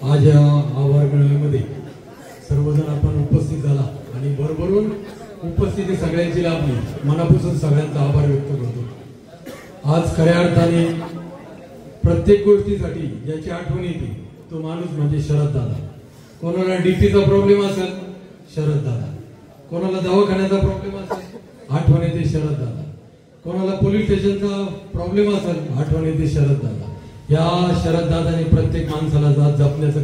आज या आभार मेळाव्यामध्ये सर्वजण आपण उपस्थित झाला आणि भरभरून उपस्थिती सगळ्यांची लाभली। मनापासून सगळ्यांचा आभार व्यक्त करतो। आज खऱ्या अर्थाने प्रत्येक गोष्टीसाठी ज्याची आठवण येते तो माणूस म्हणजे शरद दादा। कोणाला डीटीचा प्रॉब्लेम असेल शरद दादा, कोणाला दवाखान्याचा प्रॉब्लेम असेल आठवण येते शरद दादा, कोणाला पोलीस स्टेशनचा प्रॉब्लेम असेल आठवण येते शरद दादा। या शरद दादाने प्रत्येक माणसाला जात जपण्याचं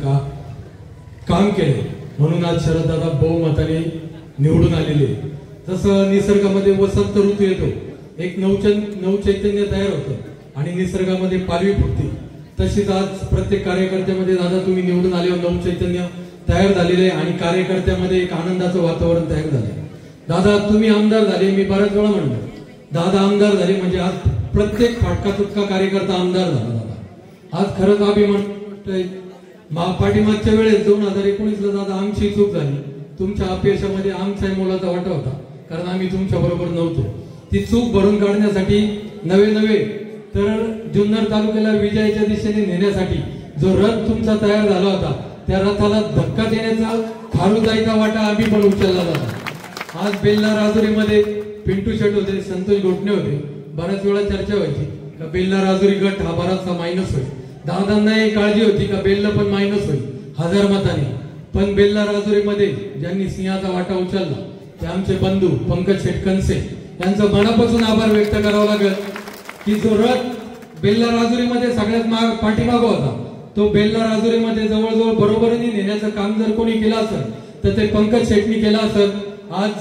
काम केले, म्हणून आज शरद दादा बहुमताने निवडून आलेले। तसं निसर्गामध्ये वसंत ऋतू येतो, एक नवचैतन्य तयार होतं आणि निसर्गामध्ये पालवी फुटते, तशीच आज प्रत्येक कार्यकर्त्यामध्ये दादा तुम्ही निवडून आल्यावर नवचैतन्य तयार झालेले आणि कार्यकर्त्यामध्ये एक आनंदाचं वातावरण तयार झाले। दादा तुम्ही आमदार झाले, मी बऱ्याच वेळा म्हणलो दादा आमदार झाले म्हणजे आज प्रत्येक फाटका तुटका कार्यकर्ता आमदार झाला। दादा आज खरंच अभिमान वाटतोय। पाठीमागच्या वेळेस 2019 ला दादा आमची चूक झाली, तुमच्या अपयशामध्ये आमचा मोलाचा वाटा होता, कारण आम्ही तुमच्या बरोबर नव्हतो। ती चूक भरून काढण्यासाठी नवे तर जुन्नर तालुक्याला विजयाच्या दिशेने नेण्यासाठी जो रथ तुमचा तयार झाला होता त्या रथाला धक्का देण्याचा खारुताईचा वाटा आम्ही पण उचलला जातो। आज बेल्ला राजुरीमध्ये पिंटू शेट होते, संतोष घोटणे होते, बऱ्याच वेळा चर्चा व्हायची का बेल्ला राजुरी गट हा बराचसा मायनस होईल। दादांना एक काळजी होती का बेल्ला पण मायनस होईल 1000 मतांनी, पण बेल्ला राजुरीमध्ये ज्यांनी सिंहाचा वाटा उचलला ते आमचे बंधू पंकज शेट कनसे यांचं मनापासून आभार व्यक्त करावं लागेल की जो रथ बेल्ला राजुरीमध्ये सगळ्यात पाठीमागं होता तो बेल्ला राजुरीमध्ये जवळजवळ बरोबरीने नेण्याचं काम जर कोणी केलं असेल तर ते पंकज शेटनी केलं असेल। आज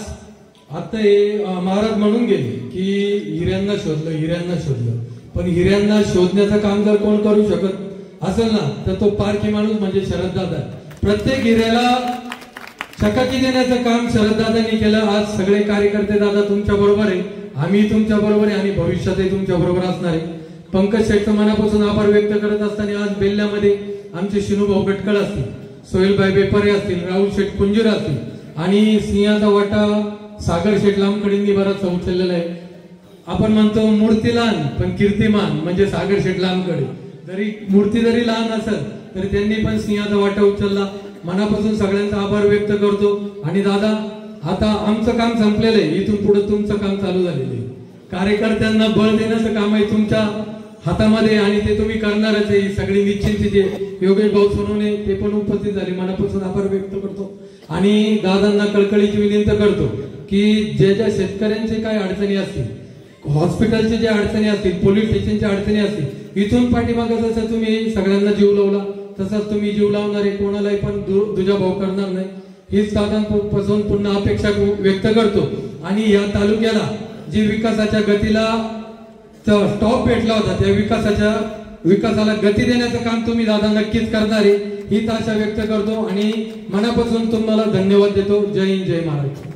आता हे महाराज म्हणून गेले की हिऱ्यांना शोधलं, पण हिऱ्यांना शोधण्याचं काम जर कोण करू शकत असेल ना तर तो पारखी माणूस म्हणजे शरद दादा। प्रत्येक हिऱ्याला चकाकी देण्याचं काम शरद दादांनी केलं। आज सगळे कार्यकर्ते दादा तुमच्या बरोबर आहे, आम्ही तुमच्या बरोबर आहे आणि भविष्यातही तुमच्या बरोबर असणार आहे। पंकज शेटचं मनापासून आभार व्यक्त करत असताना आज बेल्ल्यामध्ये आमचे शिनूभाऊ गटकळ असतील, सोहेलभाई बेपारे असतील, राहुल शेठ कुंजीर असतील आणि सिंहाचा वाटा सागर शेठ लांबकडेंनी बराचसा उचललेला आहे। आपण म्हणतो मूर्ती लहान पण कीर्तिमान म्हणजे सागर शेठ लांबकडे, जरी मूर्ती जरी लहान असेल तरी त्यांनी पण सिंहाचा वाटा उचलला। मनापासून सगळ्यांचा आभार व्यक्त करतो। आणि दादा आता आमचं काम संपलेलं आहे, इथून पुढे तुमचं काम चालू झालेलं आहे। कार्यकर्त्यांना बळ देण्याचं काम आहे तुमच्या हातामध्ये आणि ते तुम्ही करणारच आहे। सगळी निश्चिंती योगेश भाऊ सोनवणे ते पण उपस्थित झाले, मनापासून आभार व्यक्त करतो आणि दादांना कळकळीची विनंती करतो की ज्या शेतकऱ्यांचे काय अडचणी असतील, हॉस्पिटलचे जे अडचणी असतील, पोलीस स्टेशनच्या अडचणी असतील, इथून पाठीमागे जसं तुम्ही सगळ्यांना जीव लावला तसंच तुम्ही जीव लावणारे कोणालाही पण दुजाभाव करणार नाही हीच दादांपासून पुन्हा अपेक्षा व्यक्त करतो। आणि या तालुक्याला जी विकासाच्या गतीला स्टॉप भेटला होता त्या विकासाला गती देण्याचं काम तुम्ही दादा नक्कीच करणार आहे हीच आशा व्यक्त करतो आणि मनापासून तुम्हाला धन्यवाद देतो। जय हिंद, जय महाराष्ट्र।